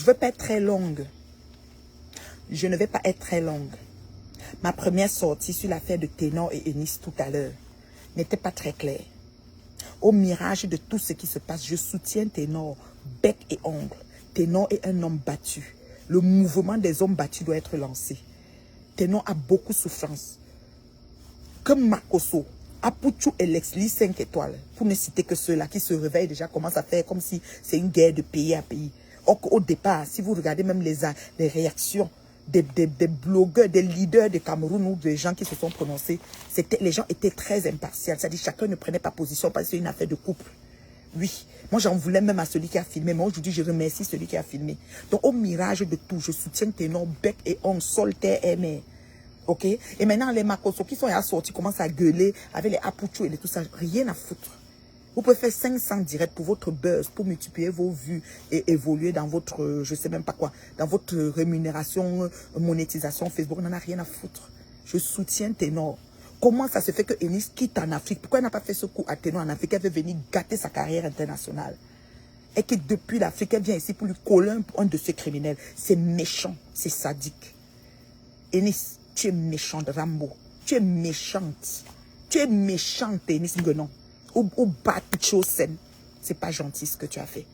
Je ne veux pas être très longue. Je ne vais pas être très longue. Ma première sortie sur l'affaire de Ténor et Eunice tout à l'heure n'était pas très claire. Au mirage de tout ce qui se passe, je soutiens Ténor, bec et ongle. Ténor est un homme battu. Le mouvement des hommes battus doit être lancé. Ténor a beaucoup de souffrance. Comme Makosso, Apuchu et Lexli 5 étoiles, pour ne citer que ceux-là qui se réveillent déjà, commencent à faire comme si c'est une guerre de pays à pays. Au départ, si vous regardez même les réactions des blogueurs, des leaders de Cameroun ou des gens qui se sont prononcés, les gens étaient très impartials. C'est-à-dire chacun ne prenait pas position parce que c'est une affaire de couple. Oui, moi j'en voulais même à celui qui a filmé, mais aujourd'hui je remercie celui qui a filmé. Donc au mirage de tout, je soutiens Ténor, bec et ongle, sol, terre et mer. Ok? Et maintenant les Makosso qui sont assortis commencent à gueuler avec les Apuchu et tout ça, rien à foutre. Vous pouvez faire 500 directs pour votre buzz, pour multiplier vos vues et évoluer dans votre, je sais même pas quoi, dans votre rémunération, monétisation Facebook. On n'en a rien à foutre. Je soutiens Ténor. Comment ça se fait que Eunice quitte en Afrique? Pourquoi elle n'a pas fait ce coup à Ténor en Afrique? Elle veut venir gâter sa carrière internationale. Et que depuis l'Afrique, elle vient ici pour lui coller un de ses criminels. C'est méchant, c'est sadique. Eunice, tu es méchante, Rambo. Tu es méchante. Tu es méchante, Eunice Guenon. Au bas de choses saines. C'est pas gentil ce que tu as fait.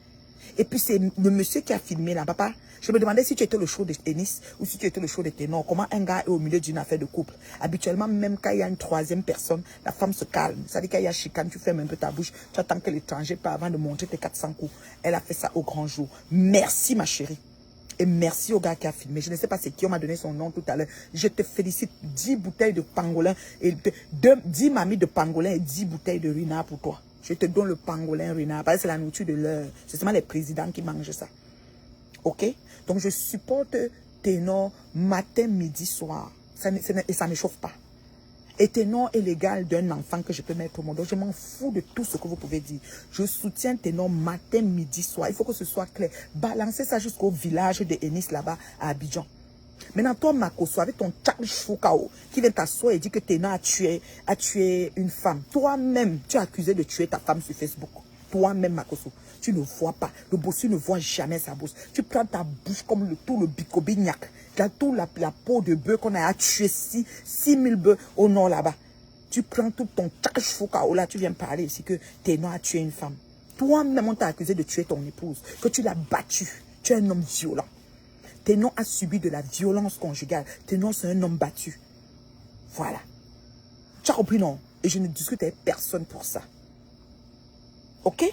Et puis c'est le monsieur qui a filmé là, papa. Je me demandais si tu étais le show de tennis ou si tu étais le show de ténor. Comment un gars est au milieu d'une affaire de couple? Habituellement, même quand il y a une troisième personne, la femme se calme. Ça veut dire qu'il y a chicane, tu fermes un peu ta bouche. Tu attends que l'étranger part avant de montrer tes 400 coups. Elle a fait ça au grand jour. Merci ma chérie. Et merci au gars qui a filmé. Je ne sais pas c'est qui, on m'a donné son nom tout à l'heure. Je te félicite. 10 bouteilles de pangolin, et 10 mamies de pangolin et 10 bouteilles de renard pour toi. Je te donne le pangolin renard. Parce que c'est la nourriture de l'heure. C'est seulement les présidents qui mangent ça. Ok? Donc je supporte Ténor matin, midi, soir. Et ça ne chauffe pas. Et Ténor est l'égal d'un enfant que je peux mettre au monde. Donc je m'en fous de tout ce que vous pouvez dire. Je soutiens Ténor matin, midi, soir. Il faut que ce soit clair. Balancez ça jusqu'au village de Enis là-bas à Abidjan. Maintenant, toi, Makosso, avec ton Charles Choukao, qui vient t'asseoir et dit que Ténor a tué une femme. Toi-même, tu es accusé de tuer ta femme sur Facebook. Toi-même, Makosso, tu ne vois pas. Le bossu ne voit jamais sa bosse. Tu prends ta bouche comme tout le bicobignac. Tout la peau de bœuf qu'on a tué 6000 bœufs au nord là-bas. Tu prends tout ton Charles Choukao là, tu viens parler ici que Ténor a tué une femme. Toi-même, on t'a accusé de tuer ton épouse, que tu l'as battue. Tu es un homme violent. Ténor a subi de la violence conjugale. Ténor, c'est un homme battu. Voilà. Tu as compris, non? Et je ne discute avec personne pour ça. Ok?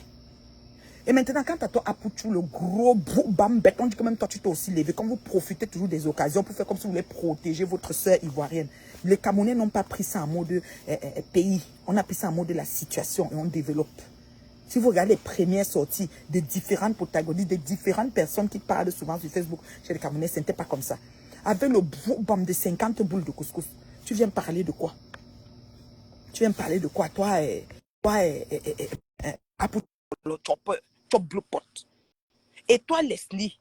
Et maintenant, quand tu as toi Apuchu, le gros bambette, on dit que même toi, tu t'es aussi levé. Comme vous profitez toujours des occasions pour faire comme si vous voulez protéger votre soeur ivoirienne. Les Camerounais n'ont pas pris ça en mode pays. On a pris ça en mode de la situation et on développe. Si vous regardez les premières sorties de différentes protagonistes, de différentes personnes qui parlent souvent sur Facebook chez les Camerounais, ce n'était pas comme ça. Avec le bam de 50 boules de couscous, tu viens parler de quoi? Tu viens parler de quoi? Toi, le chopper, chop blue pot. Et toi, Leslie,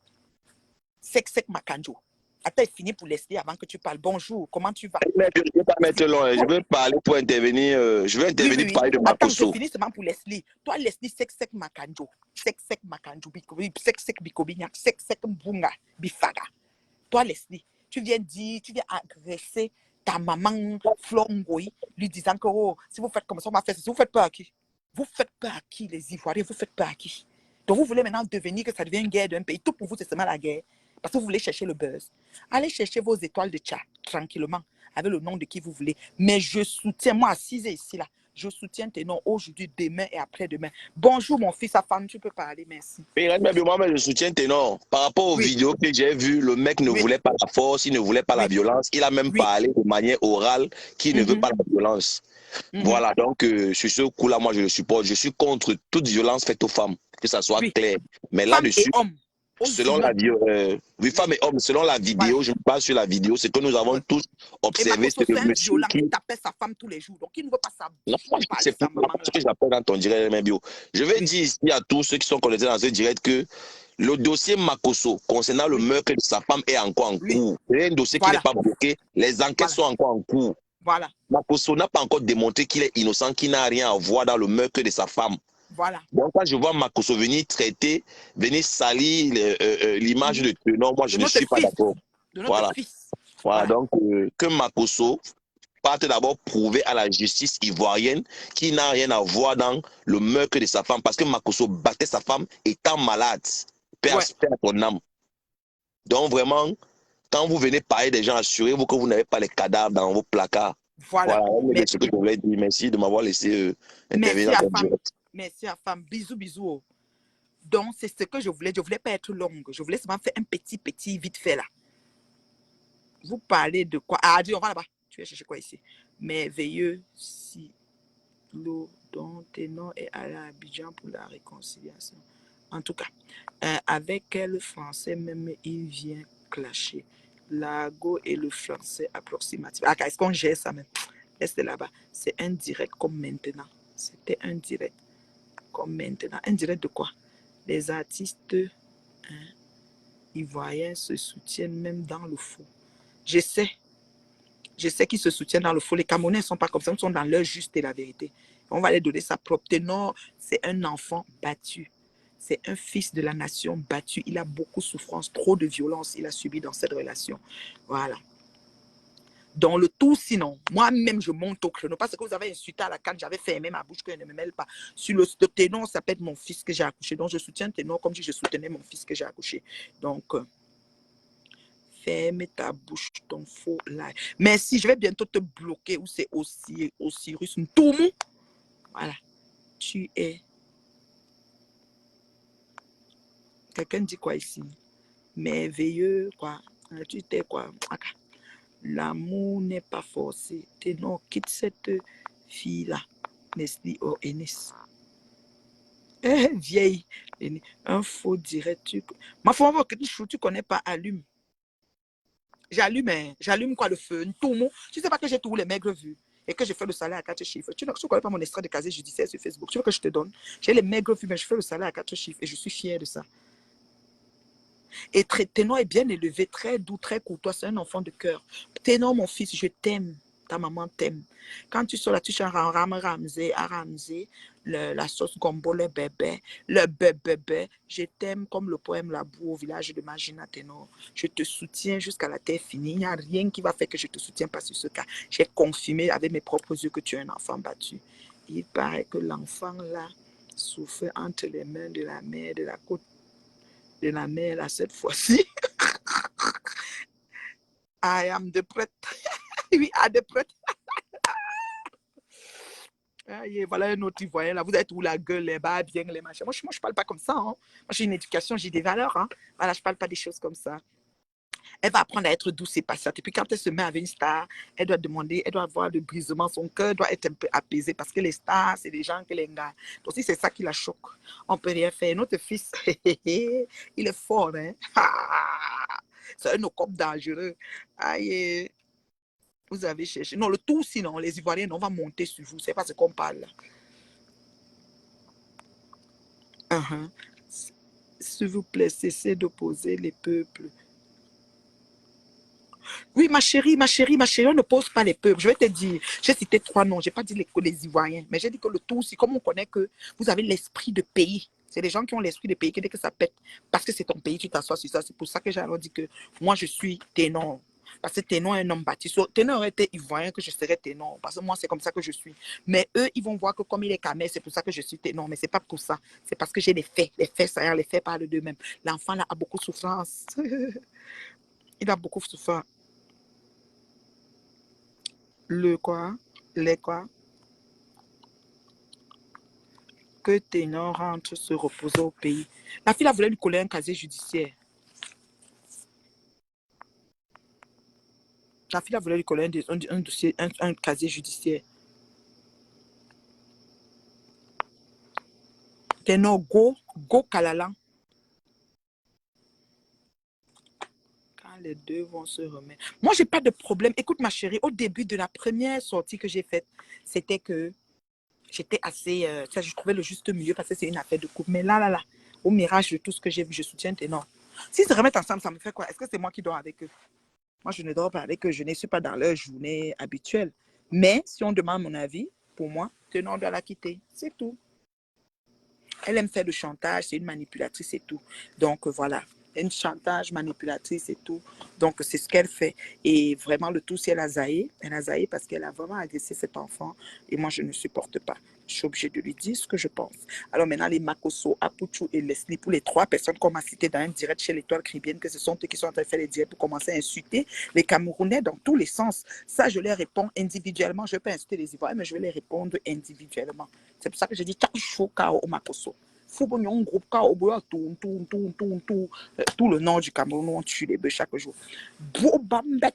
sec Makanjo. Attends, fini pour Leslie avant que tu parles. Bonjour, comment tu vas? Je ne vais pas mettre long, je veux parler pour intervenir. Je vais intervenir pour parler de Makosso. Attends, je finis seulement pour Leslie. Toi, Leslie, sec Makanjo. Sec Makanjo, sec Bikobignac, sec Mbunga, Bifaga. Toi, Leslie, tu viens agresser ta maman Flongoy, lui disant que oh, si vous faites comme ça, on va faire ça. Vous faites peur à qui? Vous faites peur à qui, les Ivoiriens? Vous faites peur à qui? Donc, vous voulez maintenant devenir que ça devient une guerre d'un pays. Tout pour vous, c'est seulement la guerre. Parce que vous voulez chercher le buzz. Allez chercher vos étoiles de chat, tranquillement, avec le nom de qui vous voulez. Mais je soutiens, moi, assise ici, là, je soutiens tes noms aujourd'hui, demain et après-demain. Bonjour, mon fils, Afan, tu peux parler, merci. Oui, moi, je soutiens Ténor. Par rapport aux vidéos que j'ai vues, le mec ne voulait pas la force, il ne voulait pas la violence. Il a même parlé de manière orale qu'il ne veut pas la violence. Voilà, donc sur ce coup-là, moi, je le supporte. Je suis contre toute violence faite aux femmes, que ça soit clair. Mais là-dessus, selon la oui, femme et homme, selon la vidéo, je me base sur la vidéo, c'est que nous avons tous observé ce monsieur qui tapait sa femme tous les jours. Donc, il ne veut pas ça. Non, c'est pas ce que j'appelle dans ton direct, mes bio. Je vais dire ici à tous ceux qui sont connectés dans ce direct que le dossier Makosso concernant le meurtre de sa femme est encore en cours. C'est un dossier qui n'est pas bloqué. Les enquêtes sont encore en cours. Voilà. Makosso n'a pas encore démontré qu'il est innocent, qu'il n'a rien à voir dans le meurtre de sa femme. Voilà. Donc, quand je vois Makosso venir traiter, venir salir l'image de Ténor, moi, je De ne notre suis pas fils. d'accord. De notre Voilà. fils. Voilà. Voilà. Donc, que Makosso parte d'abord prouver à la justice ivoirienne qu'il n'a rien à voir dans le meurtre de sa femme. Parce que Makosso battait sa femme étant malade. Père Ouais. à ton âme. Donc, vraiment, quand vous venez parler des gens, assurez-vous que vous n'avez pas les cadavres dans vos placards. Voilà. Voilà, c'est ce que je voulais dire. Merci de m'avoir laissé Merci intervenir à dans le femme. direct. Merci à femme. Bisous, bisous. Oh. Donc, c'est ce que je voulais. Je ne voulais pas être longue. Je voulais seulement faire un petit vite fait là. Vous parlez de quoi? Ah, dis, on va là-bas. Tu vas chercher quoi ici? Merveilleux si l'eau dont Ténor est allé à Abidjan pour la réconciliation. En tout cas, avec quel français même il vient clasher. L'argot et le français approximatif. Ah, est-ce qu'on gère ça même? Reste là-bas. C'est un direct comme maintenant. C'était un direct comme maintenant. Un direct de quoi? Les artistes ivoiriens se soutiennent même dans le faux. Je sais qu'ils se soutiennent dans le faux. Les Camerounais ne sont pas comme ça, ils sont dans leur juste et la vérité. On va les donner sa propre. Ténor, c'est un enfant battu. C'est un fils de la nation battu. Il a beaucoup de souffrance, trop de violence il a subi dans cette relation. Voilà. Dans le tout, sinon, moi-même, je monte au créneau. Parce que vous avez insulté à la canne, j'avais fermé ma bouche, que je ne me mêle pas. Sur le Ténor, ça peut être mon fils que j'ai accouché. Donc, je soutiens Ténor comme si je soutenais mon fils que j'ai accouché. Donc, ferme ta bouche, ton faux live. Merci, je vais bientôt te bloquer où c'est Osiris Ntoumou. Voilà. Tu es. Quelqu'un dit quoi ici? Merveilleux, quoi. Tu t'es quoi? L'amour n'est pas forcé. Ténor, quitte cette fille-là. Nestlé ou Enes. Vieille. Un faux direct. Ma femme, tu connais pas, allume. J'allume quoi le feu? Tout monde. Tu sais pas que j'ai tous les maigres vus et que je fais le salaire à 4 chiffres. Tu ne connais pas mon extrait de casier judiciaire sur Facebook. Tu veux que je te donne? J'ai les maigres vus, mais je fais le salaire à 4 chiffres et je suis fière de ça. Et Ténor est bien élevé, très doux, très courtois. C'est un enfant de cœur. Ténor, mon fils, je t'aime. Ta maman t'aime. Quand tu sors là, tu chantes Ramsey, la sauce gombo, le bébé, je t'aime comme le poème La Boue au village de Magina Ténor. Je te soutiens jusqu'à la terre finie. Il n'y a rien qui va faire que je ne te soutiens pas sur ce cas. J'ai confirmé avec mes propres yeux que tu es un enfant battu. Il paraît que l'enfant là souffre entre les mains de la mère de la côte de la mère là cette fois-ci. I am the prêtre. Oui, à the prêtre. Voilà un autre Ivoirien là. Vous êtes où la gueule, les bas, bien, les machins. Moi, je parle pas comme ça. Hein. Moi, j'ai une éducation, j'ai des valeurs. Hein. Voilà, je parle pas des choses comme ça. Elle va apprendre à être douce et patiente. Et puis, quand elle se met avec une star, elle doit demander, elle doit avoir le brisement. Son cœur doit être un peu apaisé parce que les stars, c'est des gens que les gars. Donc, si c'est ça qui la choque, on peut rien faire. Notre fils, il est fort. Hein? C'est un ocop dangereux. Aïe. Vous avez cherché. Non, le tout, sinon, les Ivoiriens, on va monter sur vous. C'est pas ce qu'on parle là. S'il vous plaît, cessez d'opposer les peuples. Oui, ma chérie, on ne pose pas les peuples. Je vais te dire, j'ai cité 3 noms. Je n'ai pas dit les Ivoiriens, mais j'ai dit que le tout, c'est comme on connaît que vous avez l'esprit de pays. C'est les gens qui ont l'esprit de pays qui disent que ça pète. Parce que c'est ton pays, tu t'assois sur ça. C'est pour ça que j'ai alors dit que moi, je suis Ténor. Parce que Ténor est un homme bâti. Ténor aurait été Ivoirien que je serais Ténor. Parce que moi, c'est comme ça que je suis. Mais eux, ils vont voir que comme il est Camé, c'est pour ça que je suis Ténor. Mais ce n'est pas pour ça. C'est parce que j'ai les faits. Les faits, ça y est, les faits parlent d'eux-mêmes. L'enfant là a beaucoup de souffrance. Il a beaucoup de souffrance. Le quoi? Les quoi? Que Ténor rentre se reposer au pays. La fille a voulu lui coller un casier judiciaire. La fille a voulu lui coller un dossier, un casier judiciaire. Ténor, go Kalalan. Quand les deux vont se remettre. Moi, j'ai pas de problème. Écoute, ma chérie, au début de la première sortie que j'ai faite, c'était que j'étais assez... je trouvais le juste milieu parce que c'est une affaire de couple. Mais là, au mirage de tout ce que j'ai vu, je soutiens Ténor. S'ils se remettent ensemble, ça me fait quoi? Est-ce que c'est moi qui dors avec eux? Moi, je ne dors pas avec eux. Je ne suis pas dans leur journée habituelle. Mais si on demande mon avis, pour moi, Ténor doit la quitter. C'est tout. Elle aime faire le chantage, c'est une manipulatrice et tout. Donc voilà, une chantage, manipulatrice et tout. Donc c'est ce qu'elle fait. Et vraiment, le tout, c'est elle a zaï parce qu'elle a vraiment agressé cet enfant. Et moi, je ne supporte pas. Je suis obligée de lui dire ce que je pense. Alors maintenant, les Makoso, Apuchu et Leslie, pour les 3 personnes qu'on m'a citées dans un direct chez l'Étoile Caribéenne, que ce sont eux qui sont en train de faire les directs pour commencer à insulter les Camerounais dans tous les sens. Ça, je les réponds individuellement. Je peux insulter les Ivoiriens, mais je vais les répondre individuellement. C'est pour ça que je dis au Makoso. Faut qu'on ait un groupe tout le nord du Cameroun, on tue les bœufs chaque jour. Bobambet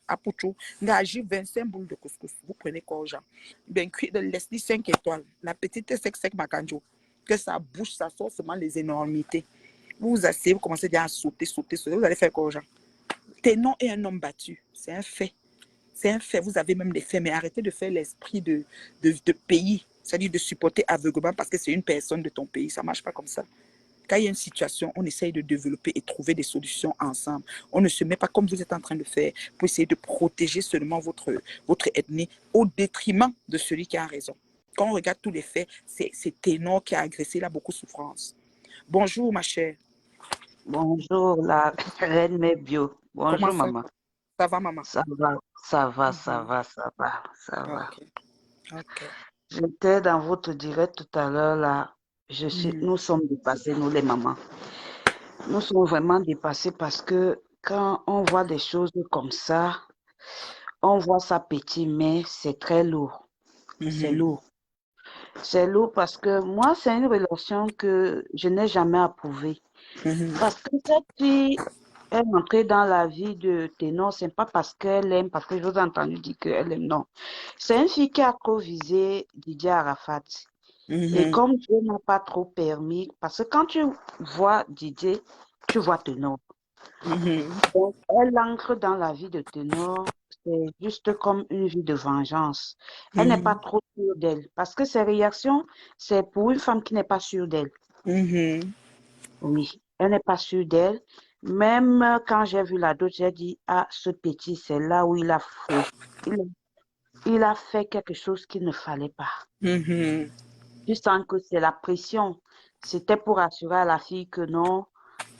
à Pouchou, ngagi 25 boules de couscous. Vous prenez quoi, gens? Ben, cuit de Leslie 5 étoiles. La petite sec macanjo. Que ça bouge, ça sort seulement les énormités. Vous vous asseyez, vous commencez déjà à sauter. Vous allez faire quoi, gens? Ténon est un homme battu. C'est un fait. C'est un fait, vous avez même des faits, mais arrêtez de faire l'esprit de pays, c'est-à-dire de supporter aveuglement parce que c'est une personne de ton pays. Ça ne marche pas comme ça. Quand il y a une situation, on essaye de développer et trouver des solutions ensemble. On ne se met pas comme vous êtes en train de faire pour essayer de protéger seulement votre ethnie au détriment de celui qui a raison. Quand on regarde tous les faits, c'est Ténor qui a agressé, il a beaucoup de souffrance. Bonjour, ma chère. Bonjour, la reine Mébio. Comment Bonjour, ça maman. va? Ça va, maman? Ça va, ça va, ça va, ça va, ça va. Ok, ok. J'étais dans votre direct tout à l'heure, là. Nous sommes dépassés, nous les mamans. Nous sommes vraiment dépassés parce que quand on voit des choses comme ça, on voit ça petit, mais c'est très lourd. C'est lourd. C'est lourd parce que moi, c'est une relation que je n'ai jamais approuvée. Parce que cette fille est entrée dans la vie de Ténor, c'est pas parce qu'elle aime, parce que je vous ai entendu dire qu'elle aime, non. C'est une fille qui a trop visé Didier Arafat. Et comme Dieu n'a pas trop permis, parce que quand tu vois Didier, tu vois Ténor. Donc, elle entre dans la vie de Ténor, c'est juste comme une vie de vengeance. Elle n'est pas trop sûre d'elle, parce que ses réactions, c'est pour une femme qui n'est pas sûre d'elle. Oui, elle n'est pas sûre d'elle. Même quand j'ai vu la dot, j'ai dit, ah, ce petit, c'est là où il a faux. Il a fait quelque chose qu'il ne fallait pas. Tu sens que c'est la pression. C'était pour assurer à la fille que non,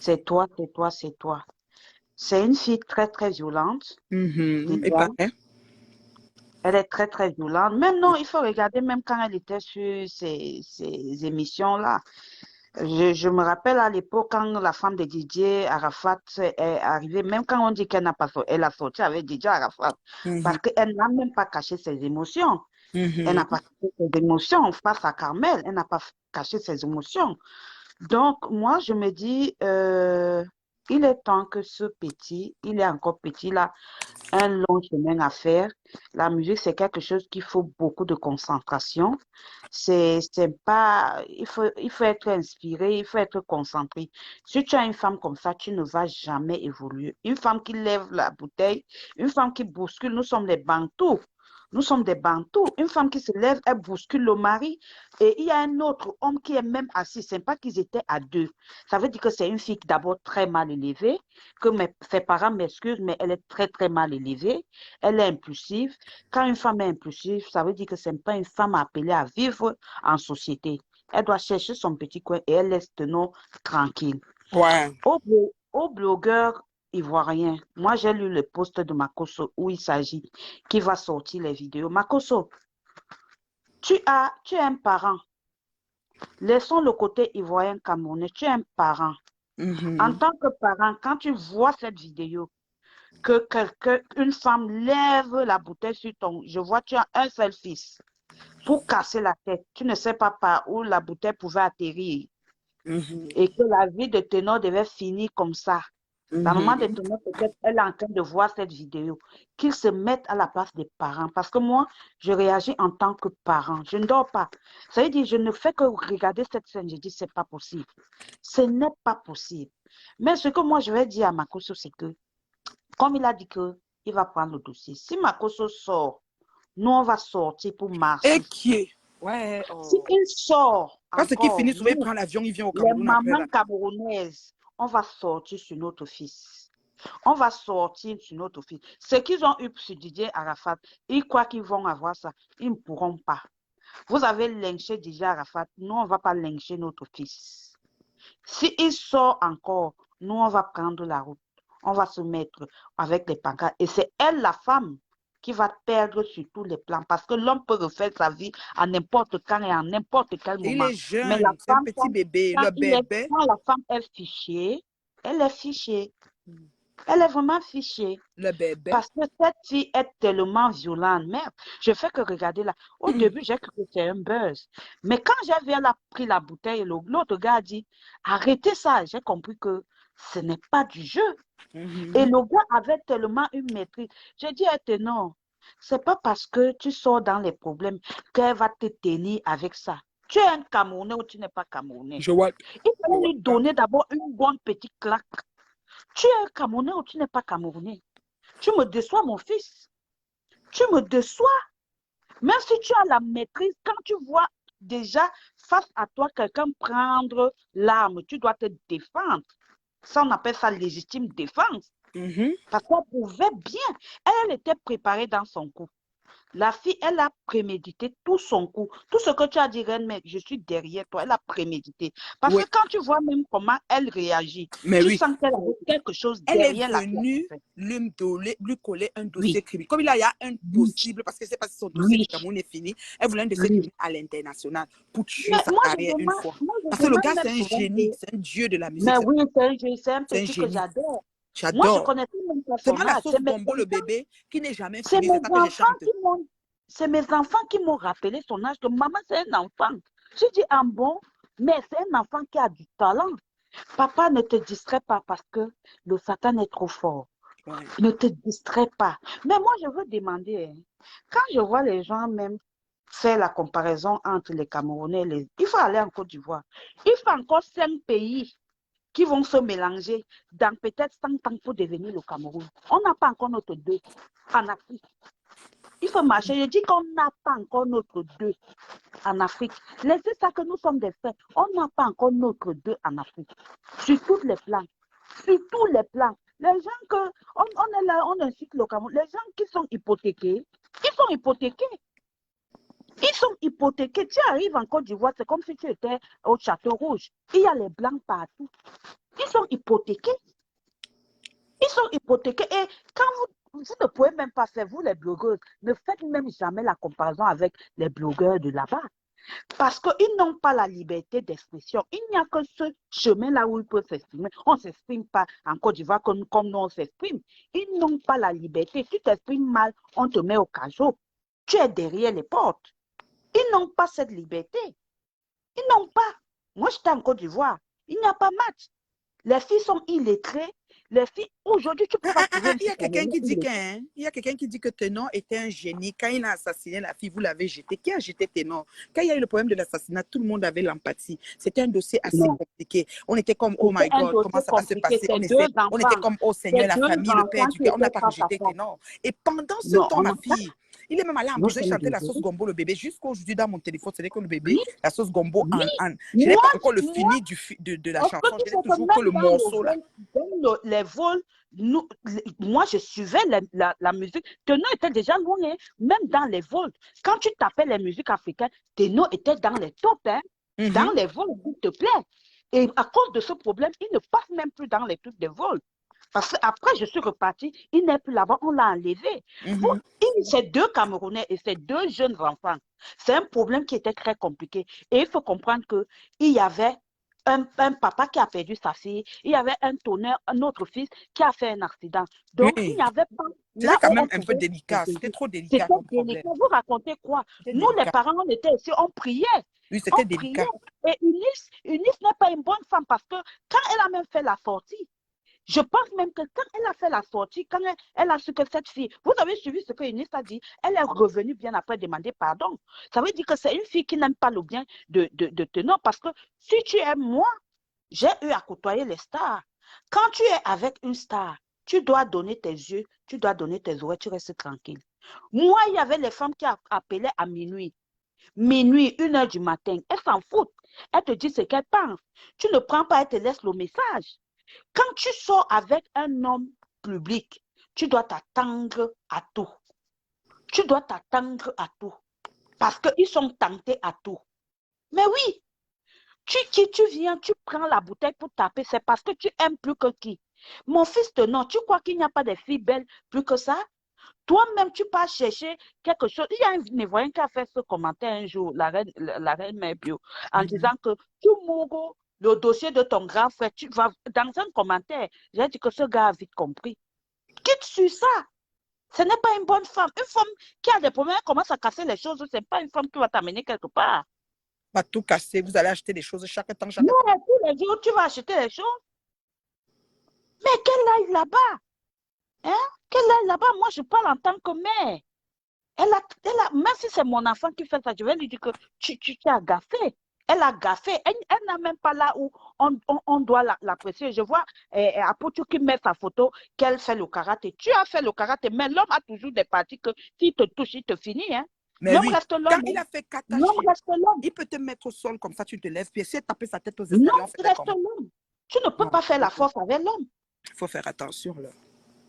c'est toi, c'est toi, c'est toi. C'est une fille très, très violente. Et pareil. Elle est très, très violente. Même non, il faut regarder, même quand elle était sur ces émissions-là. Je me rappelle à l'époque quand la femme de Didier Arafat est arrivée, même quand on dit qu'elle n'a pas sorti, elle a sorti avec Didier Arafat, parce qu'elle n'a même pas caché ses émotions. Elle n'a pas caché ses émotions face à Carmel, elle n'a pas caché ses émotions. Donc, moi, je me dis, il est temps que ce petit, il est encore petit, là, un long chemin à faire. La musique, c'est quelque chose qu'il faut beaucoup de concentration. C'est pas, il faut être inspiré, il faut être concentré. Si tu as une femme comme ça, tu ne vas jamais évoluer. Une femme qui lève la bouteille, une femme qui bouscule, nous sommes des bantous. Nous sommes des bantous. Une femme qui se lève, elle bouscule le mari. Et il y a un autre homme qui est même assis. Ce n'est pas qu'ils étaient à deux. Ça veut dire que c'est une fille d'abord très mal élevée, que ses parents m'excusent, mais elle est très, très mal élevée. Elle est impulsive. Quand une femme est impulsive, ça veut dire que ce n'est pas une femme appelée à vivre en société. Elle doit chercher son petit coin et elle laisse Ténor tranquille. Ouais. Au blogueur ivoirien, moi j'ai lu le post de Makoso où il s'agit qui va sortir les vidéos. Makoso, tu es un parent. Laissons le côté ivoirien camerounais. Tu es un parent. En tant que parent, quand tu vois cette vidéo, que une femme lève la bouteille sur ton... Je vois, tu as un seul fils. Pour casser la tête, tu ne sais pas par où la bouteille pouvait atterrir. Et que la vie de Ténor devait finir comme ça. La maman de Ténor, peut-être, elle est en train de voir cette vidéo. Qu'ils se mettent à la place des parents. Parce que moi, je réagis en tant que parent. Je ne dors pas. Ça veut dire, je ne fais que regarder cette scène. Je dis, c'est pas possible. Ce n'est pas possible. Mais ce que moi, je vais dire à Makoso, c'est que, comme il a dit qu'il va prendre le dossier, si Makoso sort, nous, on va sortir pour marcher. Et qui est? Ouais. Oh. Si il sort, quand c'est qu'il finit, souvent il nous, prend l'avion, il vient au les Cameroun après. mamans camerounaises, on va sortir sur notre fils. On va sortir sur notre fils. Ce qu'ils ont eu sur Didier Arafat, ils croient qu'ils vont avoir ça. Ils ne pourront pas. Vous avez lynché déjà Arafat. Nous, on ne va pas lyncher notre fils. S'il sort encore, nous, on va prendre la route. On va se mettre avec les pancartes. Et c'est elle, la femme, qui va perdre sur tous les plans. Parce que l'homme peut refaire sa vie à n'importe quand et à n'importe quel Il moment. est Mais la jeune, c'est un femme, petit bébé. Le bébé, quand la femme est fichée, elle est fichée. Elle est vraiment fichée. le bébé. Parce que cette fille est tellement violente. Merde, je fais que regarder là. Au début, j'ai cru que c'était un buzz. Mais quand j'ai vu, elle a pris la bouteille, l'autre gars a dit, arrêtez ça. J'ai compris que ce n'est pas du jeu. Et le gars avait tellement une maîtrise. J'ai dit, non, c'est pas parce que tu sors dans les problèmes qu'elle va te tenir avec ça. Tu es un Camerounais ou tu n'es pas Camerounais. Je vois. Il fallait lui donner d'abord une bonne petite claque. Tu es un Camerounais ou tu n'es pas Camerounais. Tu me déçois, mon fils. Tu me déçois. Même si tu as la maîtrise, quand tu vois déjà face à toi quelqu'un prendre l'arme, tu dois te défendre. Ça, on appelle ça légitime défense. Parce qu'elle pouvait bien. Elle était préparée dans son coup. La fille, elle a prémédité tout son coup. Tout ce que tu as dit, Reine, mais je suis derrière toi. Elle a prémédité. Parce que quand tu vois même comment elle réagit, tu sens qu'elle a quelque chose derrière la tête. Elle est venue lui coller un dossier criminel. Comme il y a un possible, parce que c'est pas si son dossier du Cameroun est fini, elle voulait un dossier criminel à l'international pour tuer sa carrière une fois. Parce que le gars, c'est un génie, c'est un dieu de la musique. Mais oui, c'est un petit que j'adore. Moi, je connais tout mon personnage. C'est moi la sauce Gombo, le bébé, qui n'est jamais fini. C'est mes enfants qui m'ont rappelé son âge, que maman, c'est un enfant. J'ai dit, ah bon, mais c'est un enfant qui a du talent. Papa, ne te distrais pas parce que le Satan est trop fort. Ouais. Ne te distrais pas. Mais moi, je veux demander, quand je vois les gens même faire la comparaison entre les Camerounais, il faut aller en Côte d'Ivoire. Il faut encore 5 pays qui vont se mélanger dans peut-être 100 ans pour devenir le Cameroun. On n'a pas encore notre 2 en Afrique. Il faut marcher. Je dis qu'on n'a pas encore notre 2 en Afrique. Laissez ça que nous sommes des faits. On n'a pas encore notre 2 en Afrique. Sur tous les plans. Sur tous les plans. Les gens que, on est là, on incite le Cameroun. Les gens qui sont hypothéqués, ils sont hypothéqués. Ils sont hypothéqués. Tu arrives en Côte d'Ivoire, c'est comme si tu étais au Château Rouge. Il y a les blancs partout. Ils sont hypothéqués. Ils sont hypothéqués. Et quand vous ne pouvez même pas faire, vous les blogueuses, ne faites même jamais la comparaison avec les blogueurs de là-bas. Parce qu'ils n'ont pas la liberté d'expression. Il n'y a que ce chemin-là où ils peuvent s'exprimer. On ne s'exprime pas en Côte d'Ivoire comme nous on s'exprime. Ils n'ont pas la liberté. Tu t'exprimes mal, on te met au cachot. Tu es derrière les portes. Ils n'ont pas cette liberté. Ils n'ont pas. Moi, j'étais en Côte d'Ivoire. Il n'y a pas match. Les filles sont illettrées. Les filles, aujourd'hui, tu peux pas trouver. Il y a quelqu'un qui dit que Ténor était un génie. Quand il a assassiné la fille, vous l'avez jeté. Qui a jeté Ténor? Quand il y a eu le problème de l'assassinat, tout le monde avait l'empathie. C'était un dossier assez compliqué. On était comme, oh my God, comment ça va se passer? On était comme, oh Seigneur, la famille, le père du on n'a pas rejeté Ténor. Et pendant ce temps, ma fille, il est même allé en prison chanter la sauce Gombo, le bébé. Jusqu'aujourd'hui, dans mon téléphone, c'est que le bébé, la sauce Gombo, je n'ai pas encore le fini de la chanson. Je n'ai toujours que le morceau là. Les vols, moi je suivais la musique. Ténor était déjà loin, hein, même dans les vols. Quand tu tapais les musiques africaines, Ténor était dans les tops, hein, dans les vols, s'il te plaît. Et à cause de ce problème, il ne passe même plus dans les trucs de vol. Parce qu'après, je suis repartie, il n'est plus là-bas, on l'a enlevé. Ces 2 Camerounais et ces 2 jeunes enfants, c'est un problème qui était très compliqué. Et il faut comprendre qu'il y avait un papa qui a perdu sa fille, il y avait un autre fils qui a fait un accident. Donc, il n'y avait pas... C'était quand même un peu délicat, c'était trop délicat. Vous racontez quoi? Nous, les parents, on était ici, on priait. Oui, c'était délicat. Et Eunice n'est pas une bonne femme parce que quand elle a même fait la sortie, je pense même que quand elle a fait la sortie, quand elle a su que cette fille, vous avez suivi ce que Eunice a dit, elle est revenue bien après demander pardon. Ça veut dire que c'est une fille qui n'aime pas le bien de Ténor parce que si tu aimes moi, j'ai eu à côtoyer les stars. Quand tu es avec une star, tu dois donner tes yeux, tu dois donner tes oreilles, tu restes tranquille. Moi, il y avait les femmes qui appelaient à minuit. Minuit, 1h du matin, elles s'en foutent. Elles te disent ce qu'elles pensent. Tu ne prends pas, elles te laissent le message. Quand tu sors avec un homme public, tu dois t'attendre à tout. Tu dois t'attendre à tout. Parce qu'ils sont tentés à tout. Mais oui, tu viens, tu prends la bouteille pour taper, c'est parce que tu aimes plus que qui? Mon fils de non, tu crois qu'il n'y a pas de filles belles plus que ça? Toi-même, tu pars chercher quelque chose. Il y a un Ivoirien qui a fait ce commentaire un jour, la reine Mère Bio, en disant que tu mourras le dossier de ton grand frère. Tu vas dans un commentaire. J'ai dit que ce gars a vite compris. Quitte sur ça. Ce n'est pas une bonne femme. Une femme qui a des problèmes commence à casser les choses. Ce n'est pas une femme qui va t'amener quelque part. Pas tout casser. Vous allez acheter des choses chaque temps. Non, tous les jours, tu vas acheter les choses. Mais qu'elle aille là-bas. Hein? Qu'elle aille là-bas. Moi, je parle en tant que mère. Même si c'est mon enfant qui fait ça, je vais lui dire que tu as gaffé. Elle a gaffé. Elle n'a même pas là où on doit l'apprécier. Je vois Apocho qui met sa photo qu'elle fait le karaté. Tu as fait le karaté, mais l'homme a toujours des parties que s'il te touche, il te finit. Hein? Mais oui, reste l'homme. quand il a fait kata, il peut te mettre au sol comme ça, tu te lèves, puis essayer de taper sa tête aux escaliers. L'homme reste l'homme. Tu ne peux pas faire la force avec l'homme. Il faut faire attention là.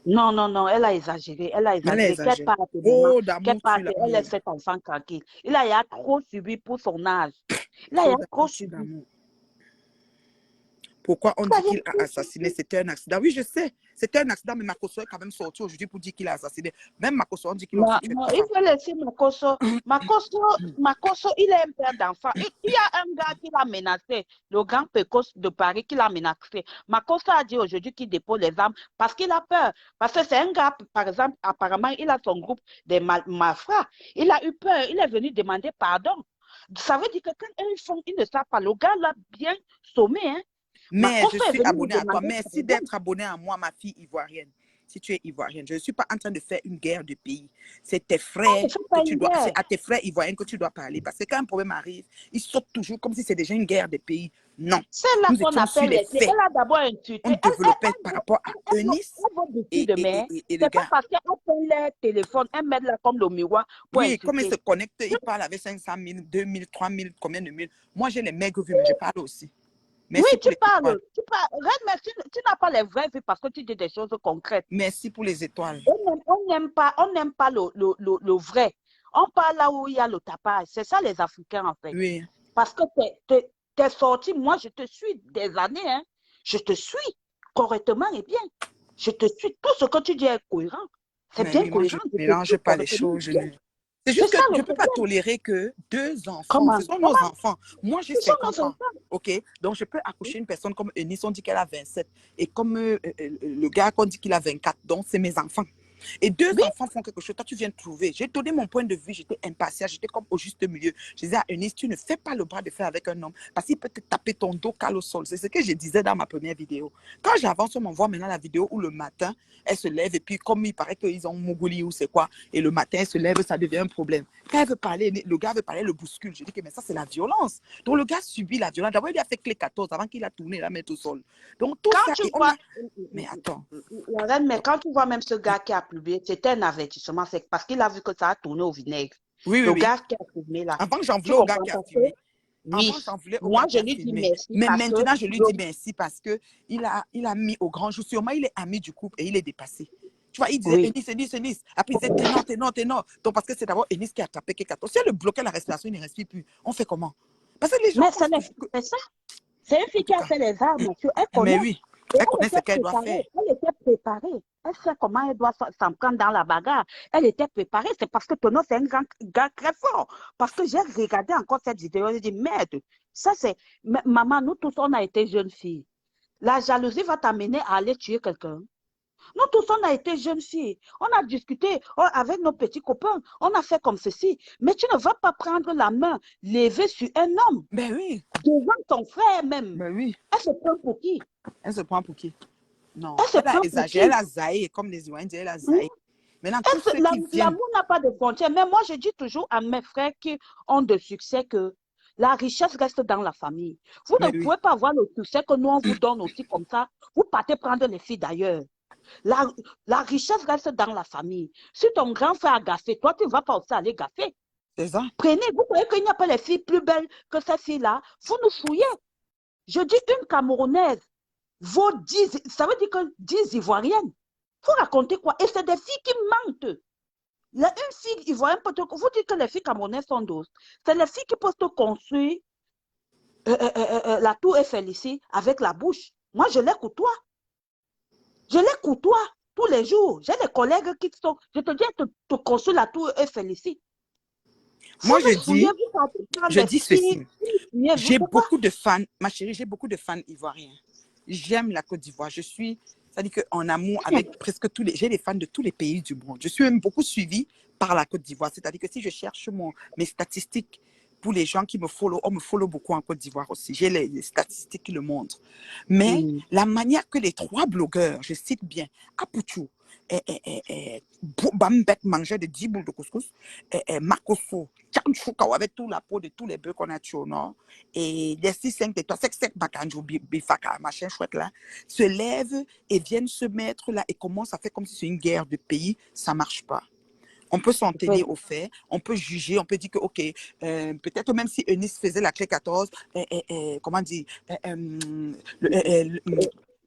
Non, non, non, elle a exagéré. Elle a exagéré. Qu'elle parte elle laisse cet enfant tranquille. Il a trop subi pour son âge. Il a trop subi. Pourquoi on dit qu'il a assassiné? C'était un accident. Oui, je sais. C'était un accident, mais Makosso est quand même sorti aujourd'hui pour dire qu'il a assassiné. Même Makosso, on dit qu'il a tué. Non, il faut laisser Makosso. Makosso, il est un père d'enfant. Il y a un gars qui l'a menacé, le grand précoce de Paris, qui l'a menacé. Makosso a dit aujourd'hui qu'il dépose les armes parce qu'il a peur. Parce que c'est un gars, par exemple, apparemment, il a son groupe de malfrats. Il a eu peur. Il est venu demander pardon. Ça veut dire que quand ils ne savent pas, le gars l'a bien sommé, hein. Mais je suis abonnée à toi. Merci d'être abonnée à moi, ma fille ivoirienne. Si tu es ivoirienne, je ne suis pas en train de faire une guerre de pays. C'est tes frères que tu dois, c'est à tes frères ivoiriens que tu dois parler. Parce que quand un problème arrive, ils sautent toujours comme si c'était déjà une guerre de pays. Non. C'est là qu'on appelle les faits. Elle a d'abord intuité. On développait par rapport à Eunice et le gars. C'est pas parce qu'elle prend les téléphones, elle met là comme le miroir. Oui, comme ils se connectent, ils parlent avec 500 000, 2 000, 3 000, combien de mille. Moi, j'ai les maigres vues, mais je parle aussi. Merci oui, tu parles. Mais tu n'as pas les vraies vues parce que tu dis des choses concrètes. Merci pour les étoiles. On n'aime pas le vrai. On parle là où il y a le tapage. C'est ça les Africains en fait. Oui. Parce que t'es sorti, moi je te suis des années. Hein. Je te suis correctement et bien. Je te suis. Tout ce que tu dis est cohérent. C'est bien cohérent. Moi, je ne mélange pas les choses. C'est juste que je ne peux pas tolérer que deux enfants, ce sont nos enfants. Moi, j'ai 50 ans, ok? Donc, je peux accoucher une personne comme Eunice, on dit qu'elle a 27. Et comme le gars qu'on dit qu'il a 24. Donc, c'est mes enfants. Et deux enfants font quelque chose, toi tu viens de trouver. J'ai donné mon point de vue, j'étais impatient, j'étais comme au juste milieu. Je disais à Eunice, tu ne fais pas le bras de fer avec un homme parce qu'il peut te taper ton dos cale au sol. C'est ce que je disais dans ma première vidéo. Quand j'avance, on m'envoie maintenant la vidéo où le matin, elle se lève et puis comme il paraît qu'ils ont Mougouli ou c'est quoi, et le matin, elle se lève, ça devient un problème. Quand elle veut parler, le gars veut parler, le bouscule. Je dis que mais ça c'est la violence. Donc le gars subit la violence. D'abord, il a fait clé 14 avant qu'il a tourné la mettre au sol. Donc tout quand ça, tu vois, mais attends. Mais quand tu vois même ce gars qui a publié, c'était un avertissement, c'est parce qu'il a vu que ça a tourné au vinaigre. Oui, le gars qui a filmé là. Avant, j'en voulais au gars qui a filmé. Oui. Moi, je lui dis merci. Mais maintenant, je lui dis merci parce qu'il a mis au grand jour. Sûrement, il est ami du couple et il est dépassé. Tu vois, il disait Eunice. Après, il disait ténor. Donc, parce que c'est d'abord Eunice qui a attrapé K14. Si elle bloquait la respiration, il ne respire plus. On fait comment? Parce que les gens. Mais c'est ça. C'est une fille qui a fait les armes. Elle connaît. Mais oui. Elle connaît ce qu'elle doit faire. Elle était préparée. Elle sait comment elle doit s'en prendre dans la bagarre. Elle était préparée. C'est parce que Tono, c'est un gars très fort. Parce que j'ai regardé encore cette vidéo. J'ai dit, merde, ça c'est... Maman, nous tous, on a été jeunes filles. La jalousie va t'amener à aller tuer quelqu'un. Nous tous, on a été jeunes filles. On a discuté avec nos petits copains. On a fait comme ceci. Mais tu ne vas pas prendre la main, lever sur un homme. Ben oui. Devant ton frère même. Ben oui. Elle se prend pour qui? Elle se prend pour qui? Non. Elle a exagéré. Elle a zaï, comme les Ivoiriens disent, elle a zaï. Maintenant, l'amour n'a pas de frontières. Mais moi, je dis toujours à mes frères qui ont de succès que la richesse reste dans la famille. Vous ne pouvez pas avoir le succès que nous, on vous donne aussi comme ça. Vous partez prendre les filles d'ailleurs. La richesse reste dans la famille. Si ton grand frère a gaffé, toi, tu ne vas pas aussi aller gaffer. C'est ça. Prenez, vous voyez qu'il n'y a pas les filles plus belles que cette fille-là. Vous nous fouillez. Je dis une Camerounaise vaut 10, ça veut dire que 10 Ivoiriennes. Vous racontez quoi? Et c'est des filles qui mentent. Là, une fille ivoirienne peut te... Vous dites que les filles camerounaises sont douces. C'est les filles qui peuvent te construire la tour Eiffel ici avec la bouche. Moi, je les côtoie. Je les côtoie tous les jours. J'ai des collègues qui sont... Je te dis, te construire la tour Eiffel ici. Moi, je dis ceci. J'ai beaucoup de fans, ma chérie, j'ai beaucoup de fans ivoiriens. J'aime la Côte d'Ivoire. Je suis, c'est-à-dire qu'en amour avec presque tous les, j'ai des fans de tous les pays du monde. Je suis même beaucoup suivie par la Côte d'Ivoire. C'est-à-dire que si je cherche mes statistiques pour les gens qui me follow, on me follow beaucoup en Côte d'Ivoire aussi. J'ai les statistiques qui le montrent. Mais la manière que les 3 blogueurs, je cite bien, Apuchou, Bambek mangeait de 10 boules de couscous, Makoso, Tchamchouka avec toute la peau de tous les bœufs qu'on a tués au nord, et des 6-5 de toi, 5 Bakanjo, Bifaka, machin chouette là, se lèvent et viennent se mettre là et commencent à faire comme si c'est une guerre de pays. Ça ne marche pas. On peut s'en tenir aux faits, on peut juger, on peut dire que, OK, peut-être même si Eunice faisait la clé 14, comment dire,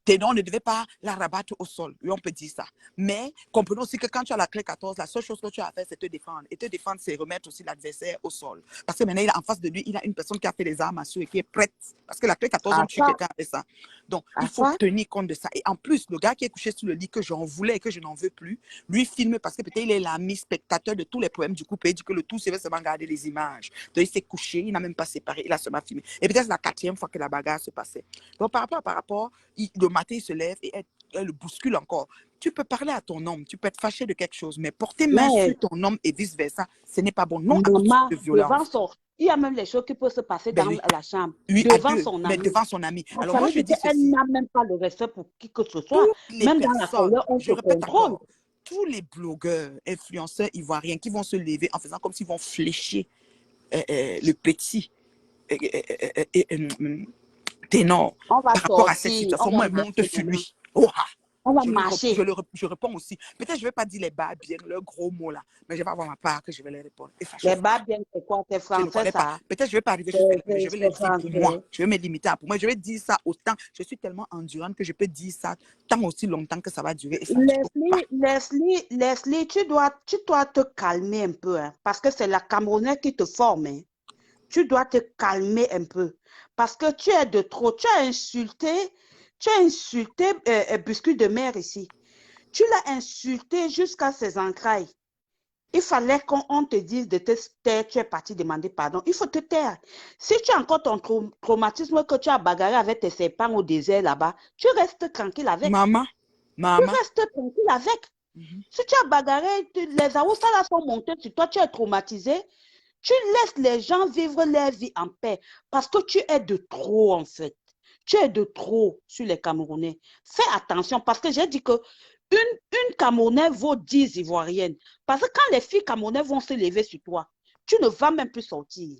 Ténon ne devait pas la rabattre au sol. Oui, on peut dire ça. Mais comprenons aussi que quand tu as la clé 14, la seule chose que tu as à faire, c'est te défendre. Et te défendre, c'est remettre aussi l'adversaire au sol. Parce que maintenant, en face de lui, il a une personne qui a fait les armes à ceux et qui est prête. Parce que la clé 14, on tue quelqu'un avec ça. Donc, il faut tenir compte de ça. Et en plus, le gars qui est couché sur le lit que j'en voulais et que je n'en veux plus, lui filme parce que peut-être il est l'ami spectateur de tous les problèmes du couple et il dit que le tout, c'est seulement garder les images. Donc, il s'est couché, il n'a même pas séparé, il a seulement filmé. Et peut-être c'est la 4e fois que la bagarre se passait. Donc, par rapport, le matin, il se lève et elle le bouscule encore. Tu peux parler à ton homme, tu peux être fâché de quelque chose, mais porter main sur ton homme et vice-versa, ce n'est pas bon. Non, maman, de violence. Il y a même les choses qui peuvent se passer dans la chambre. Oui, devant son ami. Mais devant son ami. Alors moi, je dis ceci. Elle n'a même pas le respect pour qui que ce soit. Même dans la colère, on se contrôle. Tous les blogueurs, influenceurs ivoiriens qui vont se lever en faisant comme s'ils vont flécher le petit Ténor par rapport à cette situation. Moi, elle monte sur lui. On va marcher. Je réponds aussi. Peut-être je ne vais pas dire les bas bien, le gros mot là, mais je vais avoir ma part que je vais les répondre. Les bas bien, c'est quoi? C'est français, ça? Peut-être je ne vais pas arriver jusqu'à là, je vais les dire pour moi. Je vais me limiter à pour moi. Je vais dire ça autant. Je suis tellement endurante que je peux dire ça tant aussi longtemps que ça va durer. Leslie, tu dois te calmer un peu, hein, parce que c'est la Camerounaise qui te forme. Hein. Tu dois te calmer un peu, parce que tu es de trop. Tu as insulté Biscuit de mer ici. Tu l'as insulté jusqu'à ses entrailles. Il fallait qu'on te dise de te taire. Tu es parti demander pardon. Il faut te taire. Si tu as encore ton traumatisme que tu as bagarré avec tes serpents au désert là-bas, tu restes tranquille avec. Maman. Tu restes tranquille avec. Si tu as bagarré, les Aoussa là sont montés sur toi, tu es traumatisé. Tu laisses les gens vivre leur vie en paix parce que tu es de trop en fait. Tu es de trop sur les Camerounais. Fais attention parce que j'ai dit que une Camerounaise vaut 10 Ivoiriennes. Parce que quand les filles Camerounaises vont se lever sur toi, tu ne vas même plus sortir.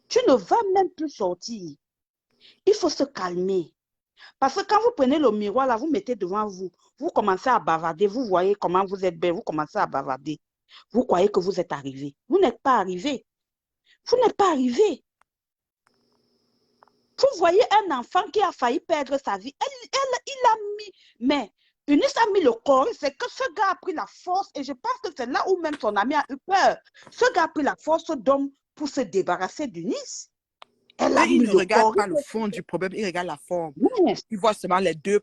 Tu ne vas même plus sortir. Il faut se calmer. Parce que quand vous prenez le miroir, là, vous mettez devant vous, vous commencez à bavarder, vous voyez comment vous êtes belle, vous commencez à bavarder. Vous croyez que vous êtes arrivé. Vous n'êtes pas arrivé. Vous n'êtes pas arrivé. Vous voyez un enfant qui a failli perdre sa vie. Il a mis, mais Eunice a mis le corps, c'est que ce gars a pris la force et je pense que c'est là où même son ami a eu peur. Ce gars a pris la force d'homme pour se débarrasser d'Eunice. Il ne regarde pas le fond du problème, il regarde la forme. Yes. Il voit seulement les deux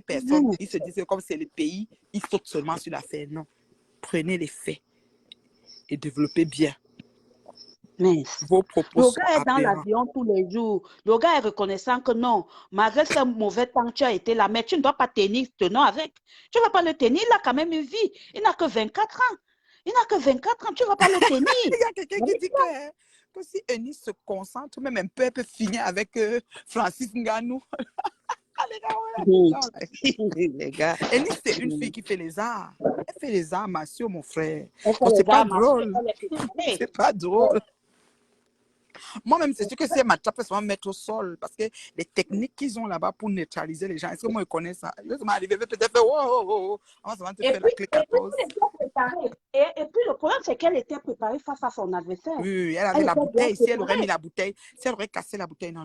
personnes. Yes. Il se dit que comme c'est le pays, il saute seulement sur l'affaire. Non. Prenez les faits et développez bien. Vos propos. Le gars est dans l'avion tous les jours. Le gars est reconnaissant que non, malgré ce mauvais temps, tu as été là, mais tu ne dois pas tenir avec. Tu ne vas pas le tenir, il a quand même une vie. Il n'a que 24 ans. Il n'a que 24 ans, tu ne vas pas le tenir. Il y a quelqu'un qui dit que si Eunice se concentre, même un peu, elle peut finir avec Francis Ngannou. Les gars. Eunice, c'est une fille qui fait les arts. Elle fait les arts martiaux, mon frère. C'est pas drôle. C'est pas drôle. Moi-même, c'est sûr que c'est ma trappe, c'est mettre au sol. Parce que les techniques qu'ils ont là-bas pour neutraliser les gens, est-ce que moi, je connais ça? Je vais m'arriver, peut-être faire wow. On va te faire la clé 14. Et puis, le problème, c'est qu'elle était préparée face à son adversaire. Oui, elle avait la bouteille. Si elle aurait mis la bouteille, si elle aurait cassé la bouteille, non.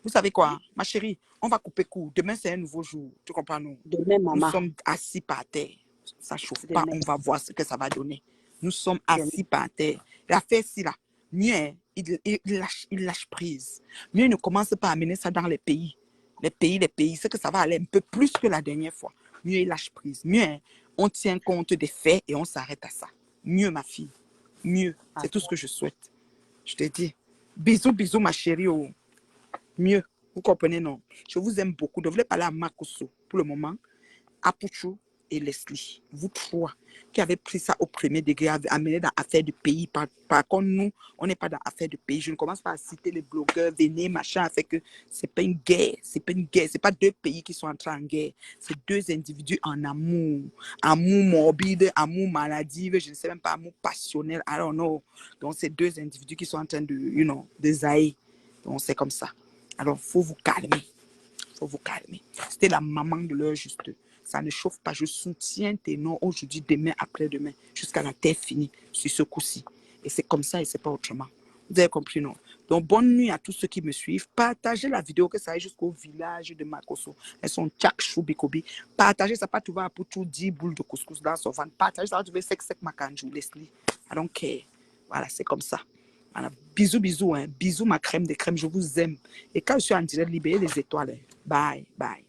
Vous savez quoi, ma chérie, on va couper court. Demain, c'est un nouveau jour. Tu comprends, nous? Demain, maman. Nous sommes assis par terre. Ça ne chauffe pas. On va voir ce que ça va donner. Nous sommes assis par terre. La fait si là, mieux, hein, il lâche prise. Mieux, il ne commence pas à amener ça dans les pays. Les pays, c'est que ça va aller un peu plus que la dernière fois. Mieux, il lâche prise. Mieux, hein, on tient compte des faits et on s'arrête à ça. Mieux, ma fille. Mieux. C'est tout ce que je souhaite. Je te dis. Bisous, bisous, ma chérie. Oh. Mieux. Vous comprenez, non? Je vous aime beaucoup. Je voulais parler à Makoso pour le moment. Apuchu et Leslie, vous trois qui avez pris ça au premier degré, amené dans l'affaire du pays. Par contre, nous, on n'est pas dans l'affaire du pays. Je ne commence pas à citer les blogueurs, venez, machin, fait que c'est pas une guerre, c'est pas une guerre, c'est pas deux pays qui sont entrés en guerre, c'est deux individus en amour, amour morbide, amour maladif, je ne sais même pas, amour passionnel, I don't know. Donc, c'est deux individus qui sont en train de, de zaïr. Donc, c'est comme ça. Alors, faut vous calmer. Faut vous calmer. C'était la maman de l'heure juste. Ça ne chauffe pas. Je soutiens Ténor aujourd'hui, demain, après-demain, jusqu'à la terre finie, sur ce coup-ci. Et c'est comme ça et c'est pas autrement. Vous avez compris, non? Donc, bonne nuit à tous ceux qui me suivent. Partagez la vidéo, que ça aille jusqu'au village de Makoso. Elles sont tchak, choubikobi. Partagez ça, pas tout va pour tout 10 boules de couscous dans son ventre. Partagez ça, tu veux sec makanjou, Leslie. I don't care. Voilà, c'est comme ça. Voilà. Bisous, bisous, hein. Bisous, ma crème de crème. Je vous aime. Et quand je suis en direct, libérez les étoiles. Bye, bye.